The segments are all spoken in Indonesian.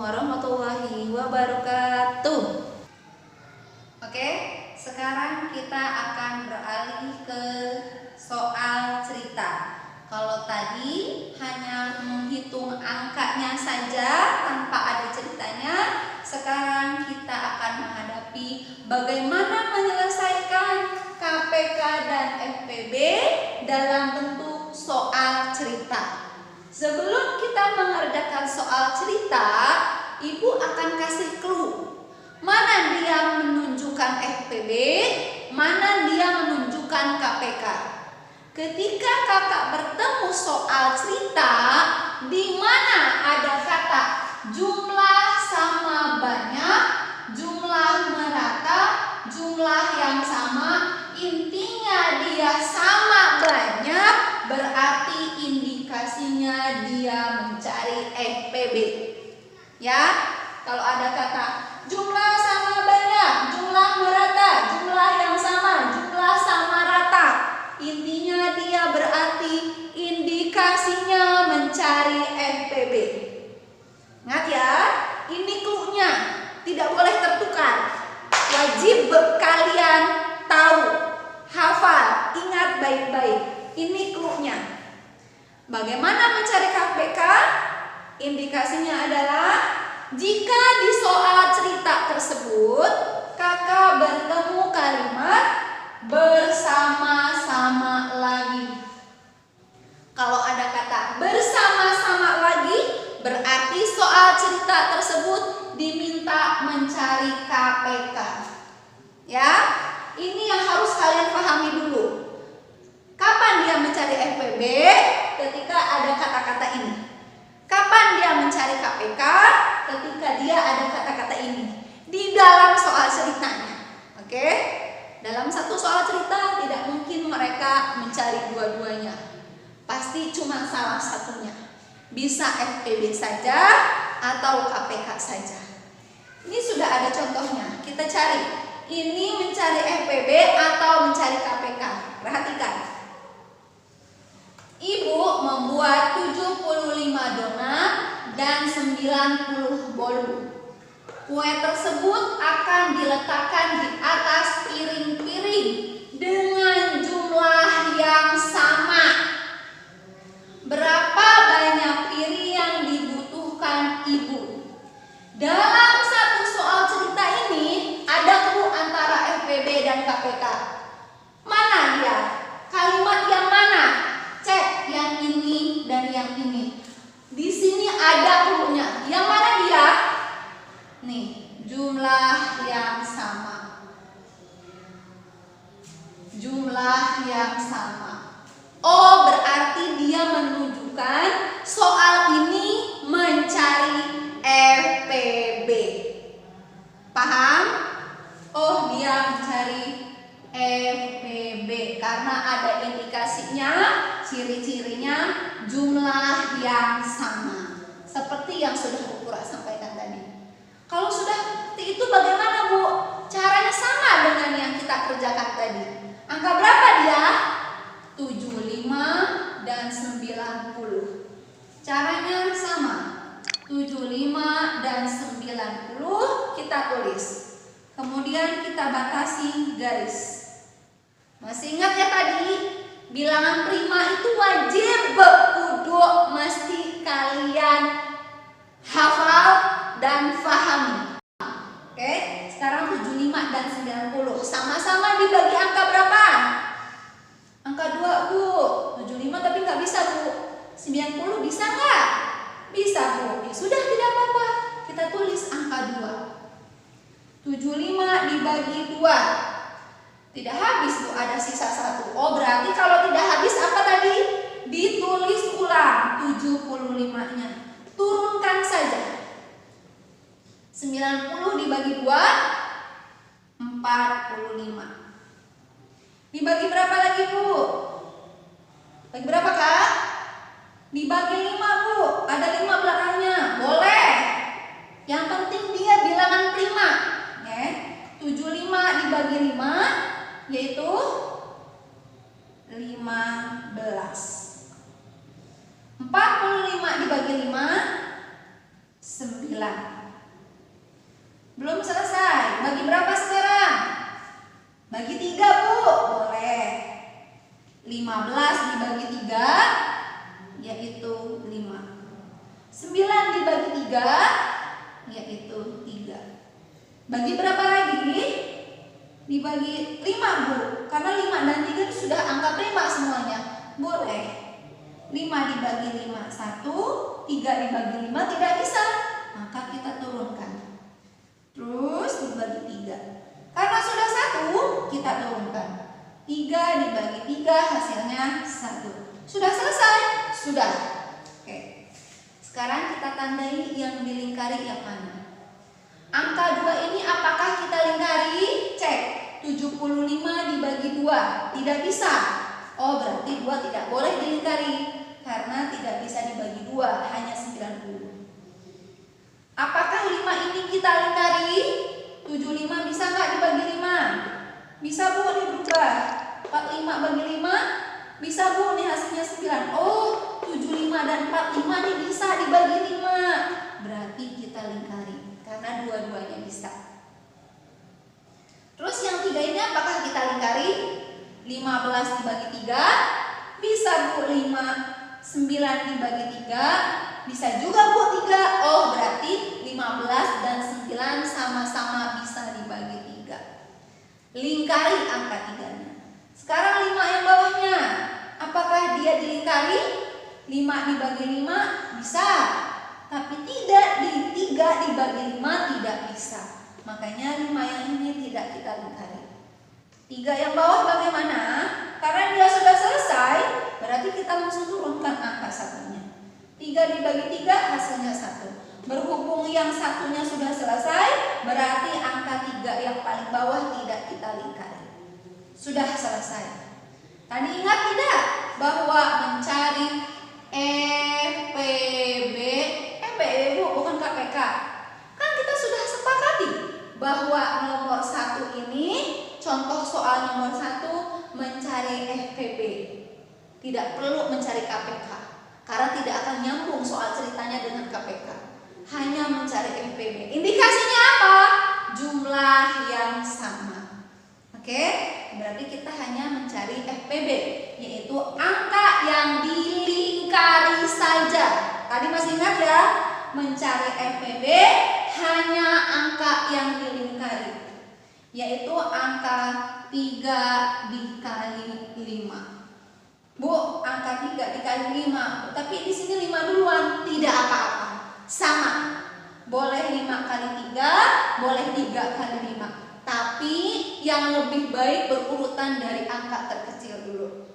warahmatullahi wabarakatuh. Oke, sekarang kita akan beralih ke soal cerita. Kalau tadi hanya menghitung angkanya saja tanpa ada ceritanya, sekarang kita akan menghadapi bagaimana menyelesaikan KPK dan FPB dalam bentuk soal cerita. Sebelum kita mengerjakan soal cerita, Ibu akan kasih clue. Mana dia menunjukkan FPB, mana dia menunjukkan KPK. Ketika kakak bertemu soal cerita, di mana ada kata jumlah sama banyak, jumlah merata, jumlah yang sama, intinya dia sama banyak, berarti indikasinya dia mencari FPB. Ya, kalau ada kata jumlah sama banyak, jumlah merata, jumlah yang sama, jumlah sama rata, intinya dia berarti indikasinya mencari FPB. Ingat ya, ini clue-nya, tidak boleh tertukar. Wajib kalian tahu, hafal, ingat baik-baik. Ini clue-nya. Bagaimana mencari KPK? Indikasinya adalah jika di soal cerita tersebut kakak bertemu kalimat bersama-sama lagi. Kalau ada kata bersama-sama lagi, berarti soal cerita tersebut diminta mencari KPK. Ya, ini yang harus kalian pahami dulu. Kapan dia mencari FPB? Ketika ada kata-kata ini. Kapan dia mencari KPK? Ketika dia ada kata-kata ini di dalam soal ceritanya. Oke? Dalam satu soal cerita tidak mungkin mereka mencari dua-duanya. Pasti cuma salah satunya. Bisa FPB saja atau KPK saja. Ini sudah ada contohnya. Kita cari. Ini mencari FPB atau mencari KPK. Perhatikan. Ibu membuat 75 donat dan 90 bolu. Kue tersebut akan diletakkan di atas piring-piring dengan jumlah yang sama. Berapa banyak piring yang dibutuhkan ibu? Dalam satu soal cerita ini ada clue antara FPB dan KPK. Mana dia? Kalimat yang mana? Cek yang ini dan yang ini. Di sini ada clue-nya. Yang mana dia? Nih, jumlah yang sama. Jumlah yang sama. Oh, berarti dia menunjukkan soal ini mencari FPB. Paham? Oh, dia mencari FPB karena ada indikasinya, ciri-cirinya jumlah yang sama. Seperti yang sudah Bu Pura sampaikan tadi. Kalau sudah seperti itu bagaimana Bu? Caranya sama dengan yang kita kerjakan tadi. Angka berapa dia? 75 dan 90. Caranya sama. 75 dan 90 kita tulis. Kemudian kita batasi garis. Masih ingat ya tadi? Bilangan prima itu wajib kudu mesti kalian hafal dan pahami. Oke, sekarang 75 dan 90 sama-sama dibagi angka berapa? Angka 2 Bu. 75 tapi nggak bisa Bu. 90 bisa nggak? Bisa Bu. Ya sudah, tidak apa-apa. Kita tulis angka 2. 75 dibagi 2. Tidak habis Bu, ada sisa 1. Oh, berarti kalau tidak habis apa tadi? Ditulis ulang 75-nya. Turunkan saja. 90 dibagi 2, 45. Dibagi berapa lagi Bu? Bagi berapa Kak? Dibagi 5 Bu. Ada 5 belakangnya. Boleh. Yang penting dia bilangan prima. 75 dibagi 5 yaitu 15. 45 dibagi 5 9. Belum selesai. Bagi berapa sekarang? Bagi 3, Bu. Boleh. 15 dibagi 3 yaitu 5. 9 dibagi 3 yaitu 3. Bagi berapa lagi? Dibagi 5, Bu. Karena 5 dan 3 itu sudah angka prima semuanya. Boleh. 5 dibagi 5 1, 3 dibagi 5 tidak bisa. Maka kita turunkan. Terus dibagi 3. Karena sudah 1, kita turunkan. 3 dibagi 3 hasilnya 1. Sudah selesai? Sudah. Oke. Sekarang kita tandai yang dilingkari yang mana? Angka 2 ini apakah kita lingkari? Cek. 75 dibagi 2. Tidak bisa. Oh, berarti 2 tidak boleh dilingkari. Karena tidak bisa dibagi 2, hanya 90. Apakah 5 ini kita lingkari? 75 bisa nggak dibagi 5? Bisa, Bu, ini berubah. 45 bagi 5 bisa, Bu, nih hasilnya 9. Oh, 75 dan 45 nih bisa dibagi 5. Berarti kita lingkari karena dua-duanya bisa. Terus yang 3 ini apakah kita lingkari? 15 dibagi 3 bisa, Bu, 5. 9 dibagi 3 bisa juga, Bu, 3. Oh, berarti 15 dan 9 sama-sama bisa dibagi 3. Lingkari angka 3-nya. Sekarang 5 yang bawahnya. Apakah dia dilingkari? 5 dibagi 5 bisa. Tapi tidak, 3 dibagi 5 tidak bisa. Makanya 5 yang ini tidak kita lingkari. 3 yang bawah bagaimana? Karena dia sudah selesai, berarti kita langsung turunkan angka 1-nya. 3 dibagi 3 hasilnya 1. Berhubung yang 1-nya sudah selesai, berarti angka 3 yang paling bawah tidak kita lingkari. Sudah selesai. Tadi ingat tidak bahwa mencari FPB, Bu, bukan KPK. Kan kita sudah sepakati bahwa nomor 1 ini, contoh soal nomor 1, mencari FPB. Tidak perlu mencari KPK. Karena tidak akan nyambung soal ceritanya dengan KPK. Hanya mencari FPB. Indikasinya apa? Jumlah yang sama. Oke? Berarti kita hanya mencari FPB, yaitu angka yang dilingkari saja. Tadi masih ingat ya? Mencari FPB hanya angka yang dilingkari, yaitu angka 3 dikali 5. Bu, angka 3 dikali 5. Tapi di sini 5 duluan, tidak apa-apa. Sama. Boleh 5 kali 3, boleh 3 kali 5. Tapi yang lebih baik berurutan dari angka terkecil dulu.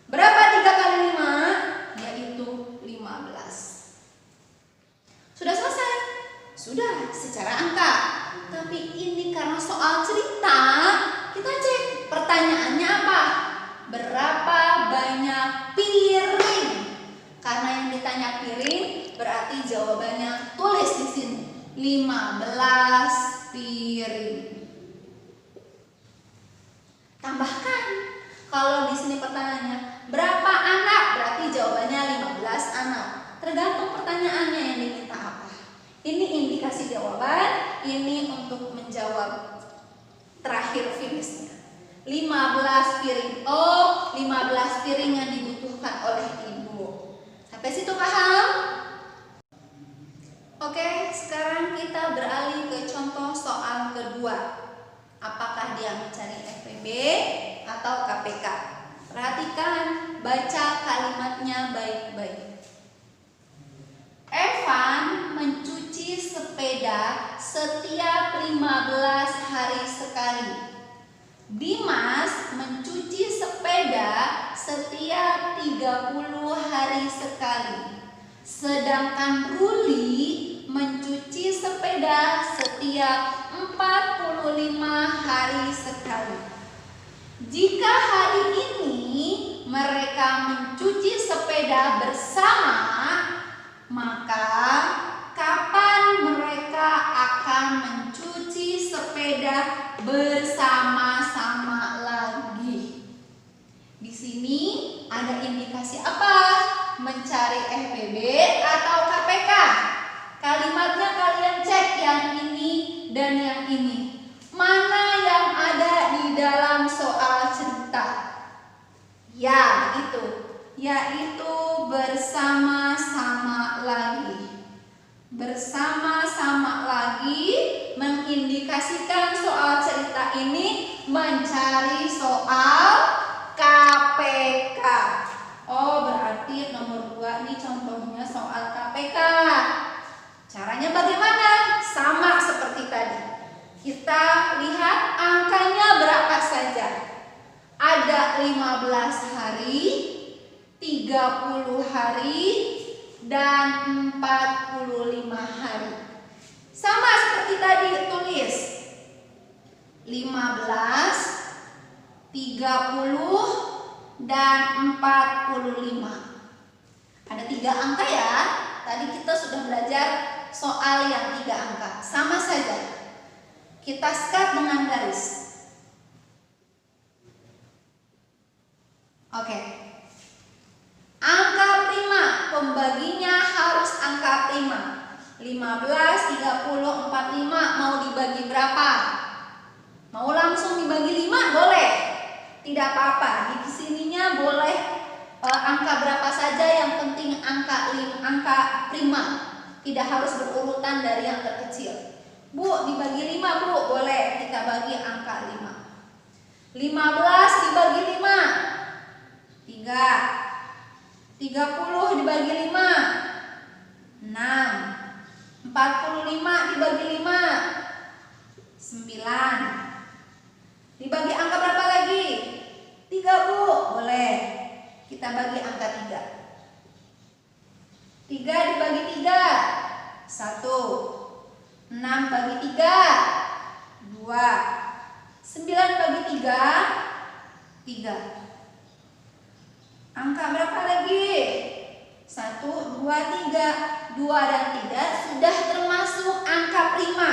Berapa 3 kali 5? Yaitu 15. Sudah selesai? Sudah, secara angka. Tapi ini karena soal cerita, kita cek pertanyaannya apa? Berapa banyak piring? Karena yang ditanya piring, berarti jawabannya tulis di sini. 15 piring. Tambahkan. Kalau di sini pertanyaannya, berapa anak? Berarti jawabannya 15 anak. Tergantung pertanyaannya yang diminta apa. Ini indikasi jawaban, ini untuk menjawab terakhir finishnya. 15 piring. Oh, 15 piring yang dibutuhkan oleh ibu. Sampai situ paham? Oke, sekarang kita beralih ke contoh soal kedua. Apakah dia mencari FPB atau KPK? Perhatikan, baca kalimatnya baik-baik. Evan mencuci sepeda setiap 15 hari sekali. Dimas mencuci sepeda setiap 30 hari sekali. Sedangkan Ruli mencuci sepeda setiap 45 hari sekali. Jika hari ini mereka mencuci sepeda bersama, maka kapan mereka akan mencuci sepeda bersama-sama lagi? Di sini ada indikasi apa? Mencari FPB atau KPK? Kalimatnya kalian cek yang ini dan yang ini. Mana yang ada di dalam soal cerita? Ya, itu. Yaitu bersama-sama lagi. Bersama-sama lagi mengindikasikan soal cerita ini mencari soal KPK. Oh, berarti nomor 2 nih contohnya soal KPK. Caranya bagaimana? Sama seperti tadi. Kita lihat angkanya berapa saja. Ada 15 hari, 30 hari, dan 45 hari. Sama seperti tadi, tulis 15, 30, dan 45. Ada 3 angka ya. Tadi kita sudah belajar soal yang 3 angka. Sama saja. Kita skat dengan garis. Oke. Angka prima, pembaginya harus angka prima. 15, 30, 45 mau dibagi berapa? Mau langsung dibagi 5 boleh. Tidak apa-apa. Di sininya boleh angka berapa saja, yang penting angka prima. Tidak harus berurutan dari yang terkecil. Bu, dibagi 5, Bu. Boleh, kita bagi angka 5. 15 dibagi 5. 3. 30 dibagi 5. 6. 45 dibagi 5. 9. Dibagi angka berapa lagi? 3, Bu. Boleh. Kita bagi angka 3. 3 dibagi 3. 1. 6 bagi 3. 2. 9 bagi 3. 3. Angka berapa lagi? 1, 2, 3. 2 dan 3 sudah termasuk angka prima.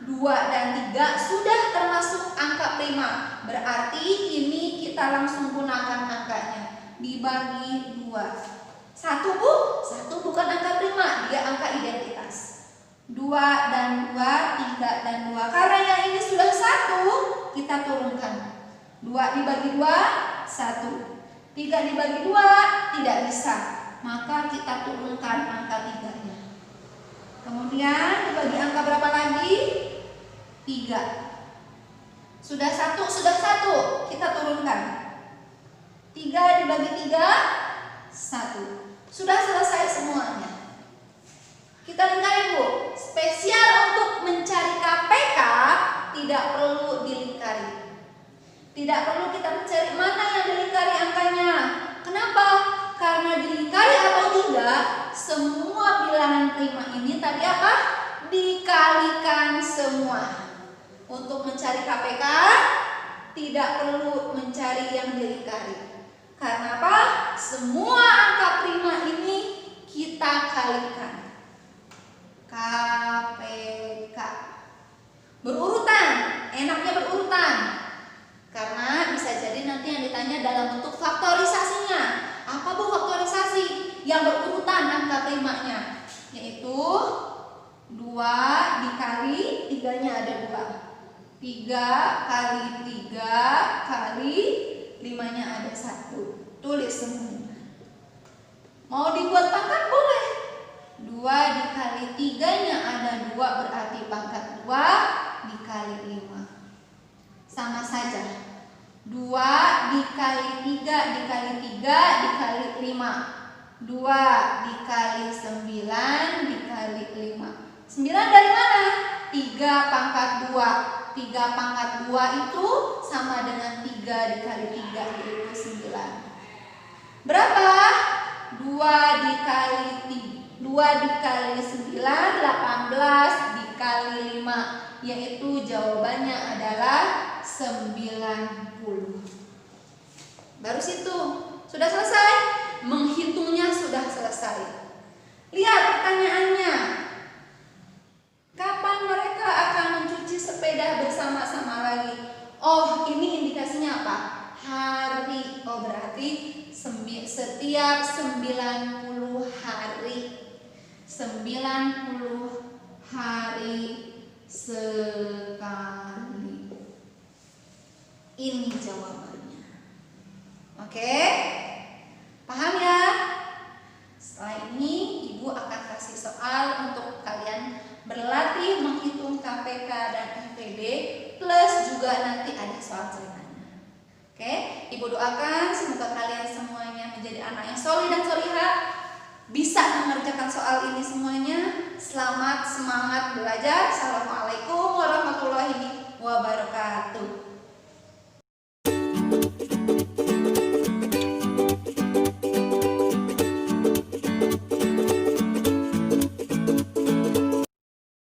2 dan 3 sudah termasuk angka prima. Berarti ini kita langsung gunakan angkanya. Dibagi 2. 1, Bu? 1 bukan angka prima, dia angka identitas. 2 dan 2, 3 dan 2. Karena yang ini sudah 1, kita turunkan. 2 dibagi 2, 1. 3 dibagi 2, tidak bisa. Maka kita turunkan angka 3-nya. Kemudian dibagi angka berapa lagi? 3. Sudah 1, kita turunkan. 3 dibagi 3, 1. Sudah selesai semuanya. Kita lingkari, Bu. Spesial untuk mencari KPK tidak perlu dilingkari. Tidak perlu kita mencari mana yang dilingkari angkanya. Kenapa? Karena dilingkari atau tidak, semua bilangan prima ini tadi apa? Dikalikan semua. Untuk mencari KPK tidak perlu mencari yang dilingkari. Karena apa? Semua angka prima ini kita kalikan. KPK. Berurutan, enaknya berurutan. Karena bisa jadi nanti yang ditanya dalam bentuk faktorisasinya. Apa, Bu, faktorisasi? Yang berurutan angka primanya. Yaitu 2 dikali 3-nya ada 2. 3 kali 3 kali 5-nya ada 1. Tulis semuanya. Mau dibuat pangkat boleh. 2 dikali 3-nya ada 2, berarti pangkat 2 dikali 5. Sama saja. 2 dikali 3 dikali 3 dikali 5. 2 dikali 9 dikali 5. 9 dari mana? 3 pangkat 2. 3 pangkat 2 itu sama dengan 3 dikali 3, yaitu 9. Berapa? 2 dikali 9, 18 dikali 5, yaitu jawabannya adalah 90. Baru situ. Sudah selesai? Menghitungnya sudah selesai. Lihat pertanyaannya. Kapan mereka akan mencuci sepeda bersama-sama lagi? Oh, ini indikasinya apa? Hari. Oh, berarti setiap 90 hari. 90 hari sekali. Ini jawabannya. Oke? Paham ya? Setelah ini Ibu akan kasih soal untuk kalian berlatih menghitung KPK dan FPD, plus juga nanti ada soal ceritanya. Oke? Ibu doakan semoga kalian semuanya menjadi anak yang soleh dan solihah, bisa mengerjakan soal ini semuanya. Selamat, semangat belajar. Assalamualaikum warahmatullahi wabarakatuh.